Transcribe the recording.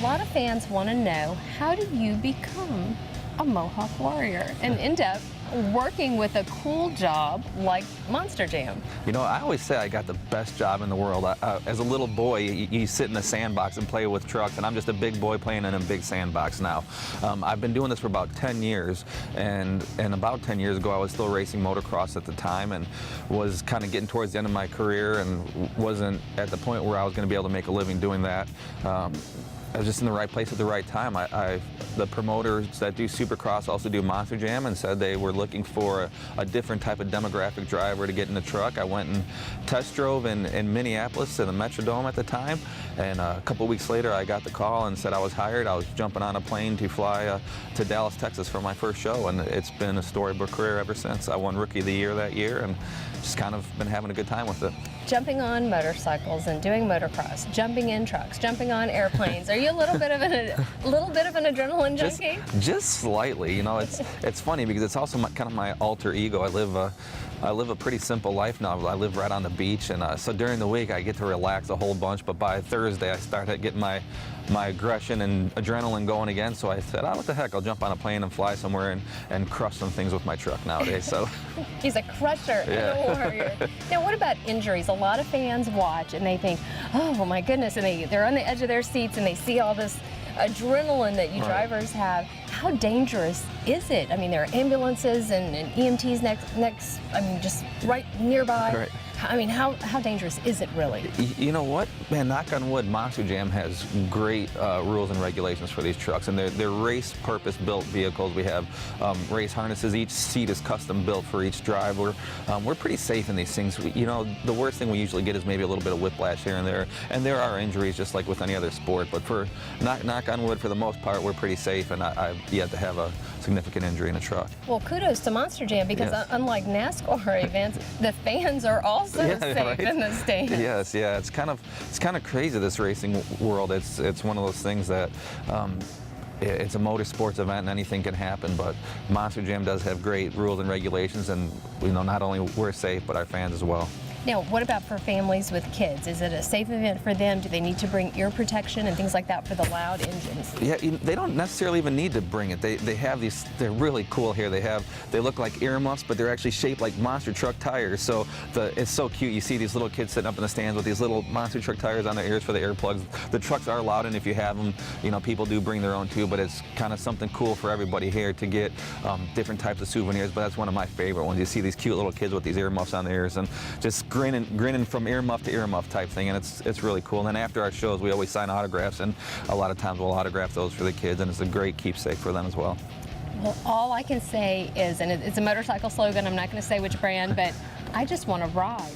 lot of fans want to know, how do you become a Mohawk warrior and end up working with a cool job like Monster Jam? You know, I always say I got the best job in the world. As a little boy, you sit in a sandbox and play with trucks, and I'm just a big boy playing in a big sandbox now. I've been doing this for about 10 years, and about 10 years ago I was still racing motocross at the time and was kind of getting towards the end of my career and wasn't at the point where I was going to be able to make a living doing that. I was just in the right place at the right time. The promoters that do Supercross also do Monster Jam, and said they were looking for a different type of demographic driver to get in the truck. I went and test drove in Minneapolis in the Metrodome at the time, and a couple weeks later I got the call and said I was hired. I was jumping on a plane to fly to Dallas, Texas for my first show, and it's been a storybook career ever since. I won Rookie of the Year that year and just kind of been having a good time with it. Jumping on motorcycles and doing motocross, jumping in trucks, jumping on airplanes. Are you a little bit of an adrenaline junkie? Just slightly. You know, it's funny because it's also kind of my alter ego. I live a pretty simple life now. I live right on the beach, and so during the week I get to relax a whole bunch. But by Thursday I start getting my aggression and adrenaline going again. So I said, oh, what the heck? I'll jump on a plane and fly somewhere and crush some things with my truck nowadays. So he's a crusher and a warrior. Now, what about injuries? A lot of fans watch and they think, oh my goodness, and they're on the edge of their seats and they see all this adrenaline that you drivers have. How dangerous is it? I mean, there are ambulances and EMTs next. I mean, just right nearby. Right. I mean, how dangerous is it really? You know what, man, knock on wood, Monster Jam has great rules and regulations for these trucks, and they're race purpose built vehicles. We have race harnesses. Each seat is custom built for each driver. We're pretty safe in these things. You know, the worst thing we usually get is maybe a little bit of whiplash here and there are injuries just like with any other sport, but for knock on wood, for the most part, we're pretty safe, and I've yet to have a significant injury in a truck. Well, kudos to Monster Jam, because unlike NASCAR events, the fans are also safe in the stands. Yes, yeah, it's kind of crazy, this racing world. It's one of those things that it's a motorsports event and anything can happen, but Monster Jam does have great rules and regulations, and you know, not only we're safe, but our fans as well. Now, what about for families with kids? Is it a safe event for them? Do they need to bring ear protection and things like that for the loud engines? Yeah, they don't necessarily even need to bring it. They have these, they're really cool here. They look like earmuffs, but they're actually shaped like monster truck tires. So it's so cute. You see these little kids sitting up in the stands with these little monster truck tires on their ears for the earplugs. The trucks are loud, and if you have them, you know, people do bring their own too, but it's kind of something cool for everybody here to get different types of souvenirs. But that's one of my favorite ones. You see these cute little kids with these earmuffs on their ears and just grinning from earmuff to earmuff type thing, and it's really cool. And then after our shows, we always sign autographs, and a lot of times we'll autograph those for the kids, and it's a great keepsake for them as well. Well, all I can say is, and it's a motorcycle slogan, I'm not going to say which brand, but I just want to ride.